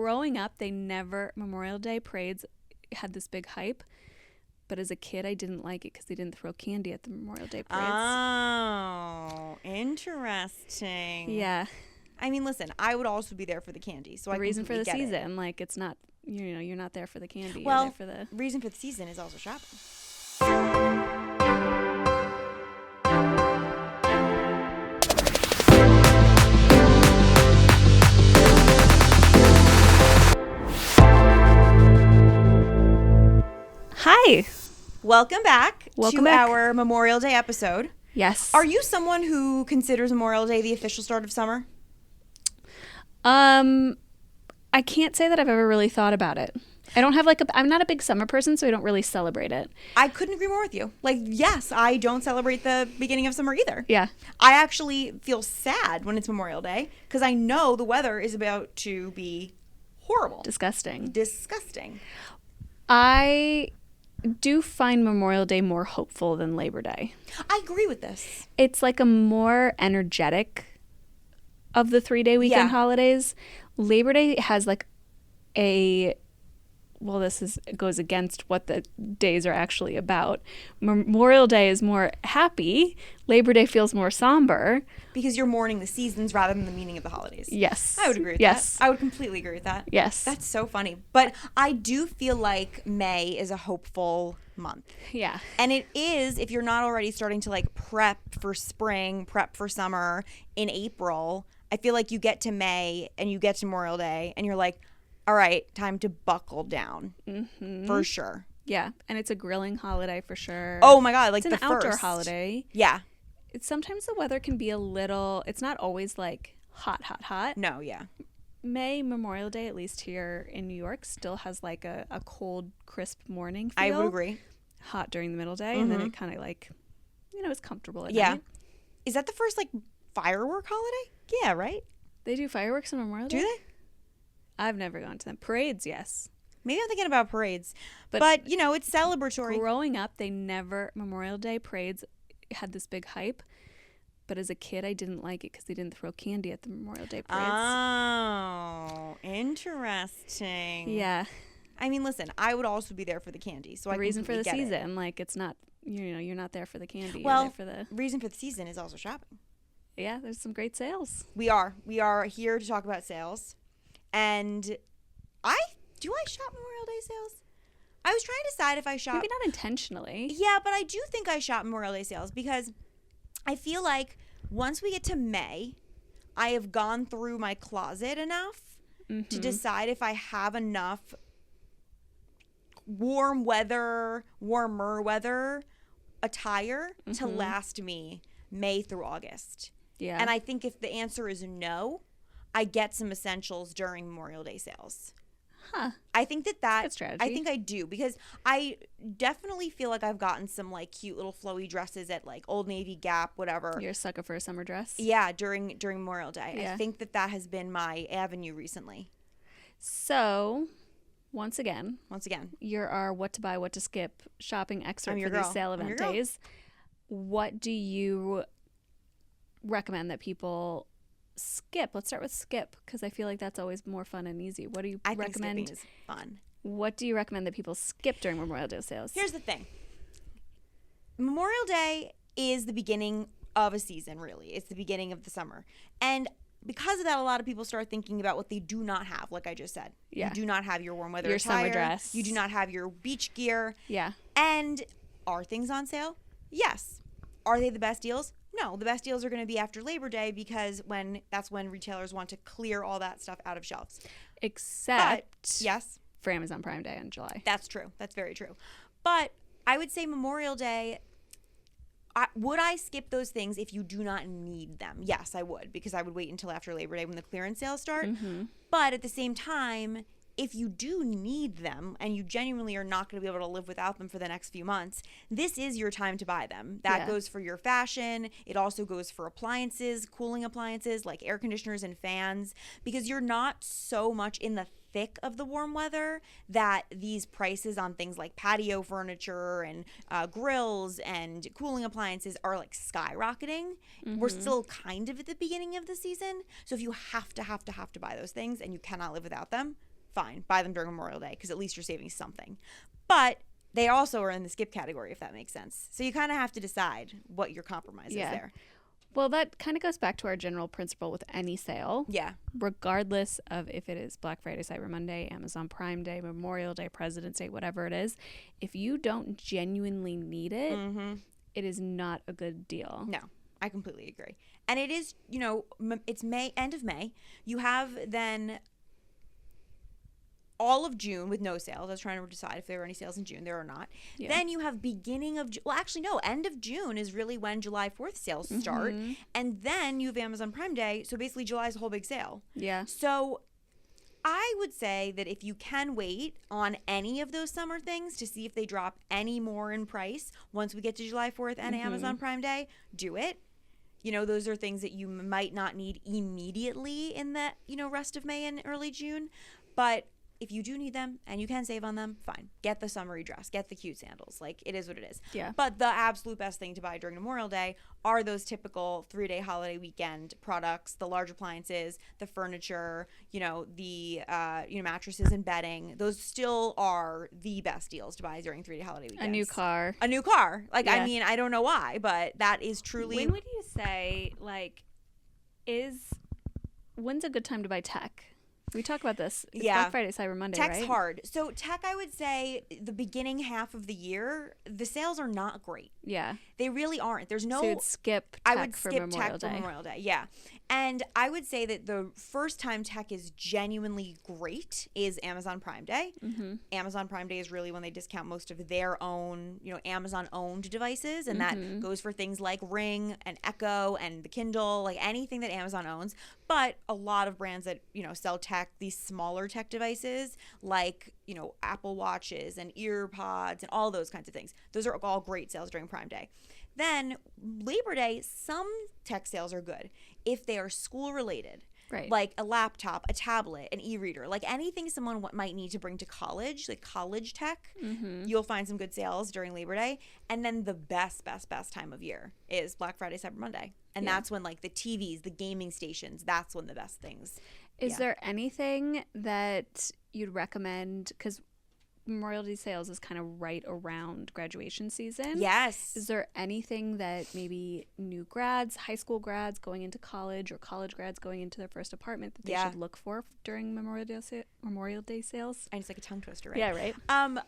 growing up, Memorial Day parades had this big hype. But as a kid, I didn't like it because they didn't throw candy at the Memorial Day parades. Oh, interesting. Yeah. I mean, listen, I would also be there for the candy. So The reason for the season, it. like it's not, you're not there for the candy. Well, you're there for the reason for the season is also shopping. Hi. Welcome back Welcome to back. our Memorial Day episode. Yes. Are you someone who considers Memorial Day the official start of summer? I can't say that I've ever really thought about it. I don't have I'm not a big summer person, so I don't really celebrate it. I couldn't agree more with you. Yes, I don't celebrate the beginning of summer either. Yeah. I actually feel sad when it's Memorial Day because I know the weather is about to be horrible. Disgusting. I do find Memorial Day more hopeful than Labor Day. I agree with this. It's like a more energetic of the 3-day weekend holidays. Labor Day has goes against what the days are actually about. Memorial Day is more happy. Labor Day feels more somber. Because you're mourning the seasons rather than the meaning of the holidays. Yes. I would agree with that. I would completely agree with that. Yes. That's so funny. But I do feel like May is a hopeful month. Yeah. And it is, if you're not already starting to prep for spring, prep for summer in April, I feel like you get to May and you get to Memorial Day and you're like, all right, time to buckle down. Mm-hmm. For sure. Yeah. And it's a grilling holiday for sure. Oh my God. It's an outdoor holiday. Yeah. Sometimes the weather can be it's not always hot. No, yeah. May, Memorial Day, at least here in New York, still has a cold, crisp morning feel. I would agree. Hot during the middle day, and then it kind of it's comfortable at night. Is that the first firework holiday? Yeah, right? They do fireworks on Memorial Day? Do they? I've never gone to them. Parades, yes. Maybe I'm thinking about parades. But it's celebratory. Growing up, Memorial Day parades had this big hype. But as a kid, I didn't like it because they didn't throw candy at the Memorial Day parades. Oh, interesting. Yeah. I mean, listen, I would also be there for the candy. So the reason for the season, it's not, you're not there for the candy. Well, you're there for the reason for the season is also shopping. Yeah, there's some great sales. We are here to talk about sales. And do I shop Memorial Day sales? I was trying to decide if I shop. Maybe not intentionally. Yeah, but I do think I shop Memorial Day sales because I feel like once we get to May, I have gone through my closet enough to decide if I have enough warmer weather attire to last me May through August. Yeah. And I think if the answer is no, I get some essentials during Memorial Day sales. Huh. I think that's good strategy. I think I do because I definitely feel like I've gotten some cute little flowy dresses at Old Navy, Gap, whatever. You're a sucker for a summer dress? Yeah, during Memorial Day. Yeah. I think that has been my avenue recently. So, once again, you're our what to buy, what to skip shopping expert for girl. these sale event days. What do you recommend that people skip? Let's start with skip because I feel like that's always more fun and easy. What do you recommend? Think skipping is fun. What do you recommend that people skip during Memorial Day sales? Here's the thing. Memorial Day is the beginning of a season, really. It's the beginning of the summer. And because of that, a lot of people start thinking about what they do not have, like I just said. Yeah. You do not have your warm weather your attire. Summer dress. You do not have your beach gear. Yeah. And are things on sale? Yes. Are they the best deals? No, the best deals are going to be after Labor Day because that's when retailers want to clear all that stuff out of shelves. Except yes, for Amazon Prime Day in July. That's true. That's very true. But I would say Memorial Day, would I skip those things if you do not need them? Yes, I would because I would wait until after Labor Day when the clearance sales start. Mm-hmm. But at the same time, if you do need them and you genuinely are not going to be able to live without them for the next few months, this is your time to buy them. That goes for your fashion. It also goes for appliances, cooling appliances like air conditioners and fans, because you're not so much in the thick of the warm weather that these prices on things like patio furniture and grills and cooling appliances are skyrocketing. Mm-hmm. We're still kind of at the beginning of the season. So if you have to buy those things and you cannot live without them, fine. Buy them during Memorial Day because at least you're saving something. But they also are in the skip category, if that makes sense. So you kind of have to decide what your compromise is there. Well, that kind of goes back to our general principle with any sale. Yeah. Regardless of if it is Black Friday, Cyber Monday, Amazon Prime Day, Memorial Day, President's Day, whatever it is, if you don't genuinely need it, it is not a good deal. No, I completely agree. And it is, it's end of May. You have then all of June with no sales. I was trying to decide if there were any sales in June. There are not. Yeah. Then you have beginning of Well, actually, no. End of June is really when July 4th sales start. And then you have Amazon Prime Day. So basically, July is a whole big sale. Yeah. So I would say that if you can wait on any of those summer things to see if they drop any more in price once we get to July 4th and Amazon Prime Day, do it. Those are things that you might not need immediately in the, rest of May and early June. But if you do need them and you can save on them, fine. Get the summery dress. Get the cute sandals. Like, it is what it is. Yeah. But the absolute best thing to buy during Memorial Day are those typical 3-day holiday weekend products, the large appliances, the furniture, the mattresses and bedding. Those still are the best deals to buy during 3-day holiday weekends. A new car. Like, yeah. I mean, I don't know why, but that is truly. When would you say, when's a good time to buy tech? We talk about this. It's Black Friday, Cyber Monday, Tech's right? hard. So tech, I would say the beginning half of the year, the sales are not great. Yeah. They really aren't. There's no. So you'd skip tech for Memorial Day. Yeah. And I would say that the first time tech is genuinely great is Amazon Prime Day. Amazon Prime Day is really when they discount most of their own, Amazon-owned devices. And that goes for things like Ring and Echo and the Kindle, like anything that Amazon owns. But a lot of brands that, sell tech, these smaller tech devices, like, Apple Watches and EarPods and all those kinds of things. Those are all great sales during Prime Day. Then Labor Day, some tech sales are good if they are school related. Right. Like a laptop, a tablet, an e-reader, like anything someone might need to bring to college, like college tech, you'll find some good sales during Labor Day. And then the best time of year is Black Friday, Cyber Monday. And that's when like the TVs, the gaming stations, that's when the best things. Is there anything that you'd recommend? Because Memorial Day sales is kind of right around graduation season. Yes. Is there anything that maybe new grads, high school grads going into college, or college grads going into their first apartment that they should look for during Memorial Day sales? And it's like a tongue twister, right? Yeah, right.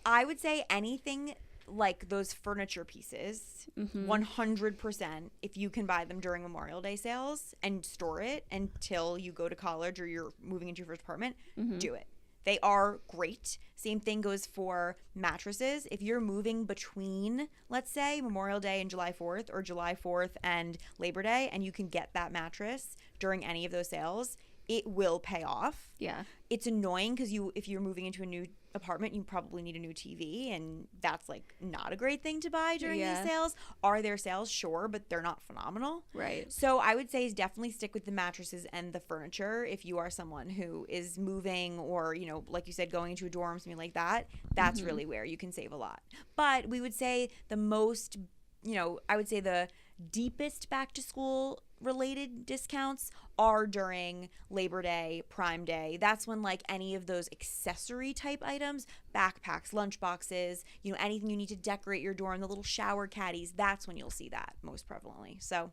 I would say anything like those furniture pieces, 100%, if you can buy them during Memorial Day sales and store it until you go to college or you're moving into your first apartment, do it. They are great. Same thing goes for mattresses. If you're moving between, let's say, Memorial Day and July 4th or July 4th and Labor Day, and you can get that mattress during any of those sales, it will pay off. Yeah. It's annoying because if you're moving into a new apartment, you probably need a new TV, and that's like not a great thing to buy during these sales. Are there sales? Sure, but they're not phenomenal. Right. So I would say definitely stick with the mattresses and the furniture if you are someone who is moving or, like you said, going into a dorm, something like that. That's really where you can save a lot. But we would say the most, I would say the deepest back to school related discounts are during Labor Day, Prime Day. That's when like any of those accessory type items, backpacks, lunch boxes, anything you need to decorate your dorm, the little shower caddies, that's when you'll see that most prevalently. So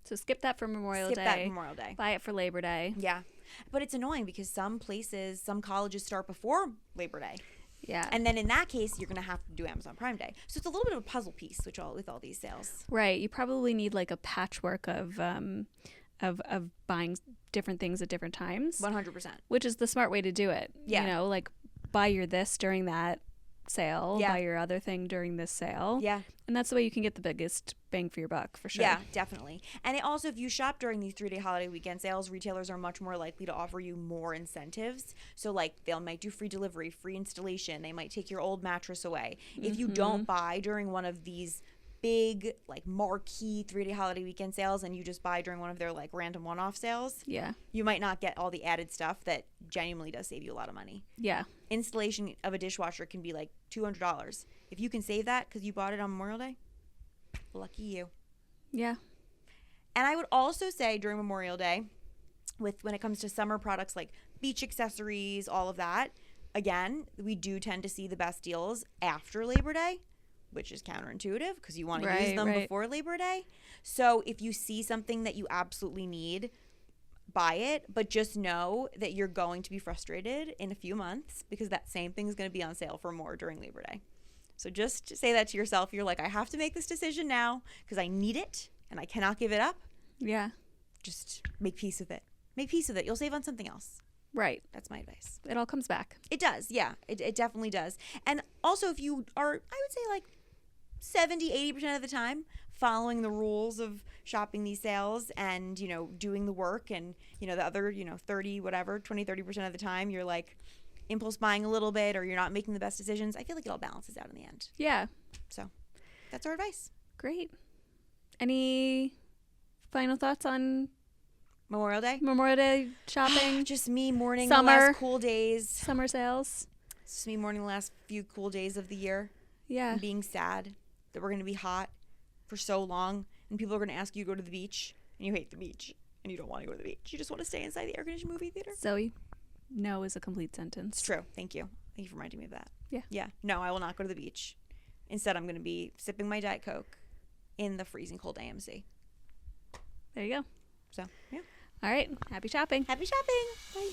skip that for Memorial Day. Skip that Memorial Day. Buy it for Labor Day. Yeah. But it's annoying because some colleges start before Labor Day. Yeah. And then in that case, you're going to have to do Amazon Prime Day. So it's a little bit of a puzzle piece with all these sales. Right. You probably need like a patchwork of buying different things at different times. 100%. Which is the smart way to do it. Yeah. Like buy your this during that sale, buy your other thing during this sale. Yeah. And that's the way you can get the biggest bang for your buck, for sure. Yeah, definitely. And it also, if you shop during these 3-day holiday weekend sales, retailers are much more likely to offer you more incentives. So, like, might do free delivery, free installation. They might take your old mattress away. If you don't buy during one of these big, like, marquee 3-day holiday weekend sales and you just buy during one of their, like, random one-off sales, you might not get all the added stuff that genuinely does save you a lot of money. Yeah. Installation of a dishwasher can be, like, $200. If you can save that because you bought it on Memorial Day, lucky you. Yeah. And I would also say during Memorial Day, when it comes to summer products like beach accessories, all of that, again, we do tend to see the best deals after Labor Day, which is counterintuitive because you want to use them before Labor Day. So if you see something that you absolutely need, buy it, but just know that you're going to be frustrated in a few months because that same thing is going to be on sale for more during Labor Day. So just say that to yourself. You're like, I have to make this decision now because I need it and I cannot give it up. Yeah. Just make peace with it. Make peace with it. You'll save on something else. Right. That's my advice. It all comes back. It does. Yeah, it definitely does. And also if you are, I would say like 70-80% of the time following the rules of shopping these sales and, you know, doing the work, and, you know, the other, you know, 20-30% of the time you're like impulse buying a little bit or you're not making the best decisions, I feel like it all balances out in the end. Yeah. So that's our advice. Great. Any final thoughts on Memorial Day shopping? Just me mourning Summer. the last cool days. Summer sales. It's just me mourning the last few cool days of the year. Yeah. And being sad that we're going to be hot for so long and people are going to ask you to go to the beach and you hate the beach and you don't want to go to the beach. You just want to stay inside the air-conditioned movie theater. Zoe, no is a complete sentence. It's true. Thank you. Thank you for reminding me of that. Yeah. Yeah. No, I will not go to the beach. Instead, I'm going to be sipping my Diet Coke in the freezing cold AMC. There you go. So, yeah. All right. Happy shopping. Happy shopping. Bye.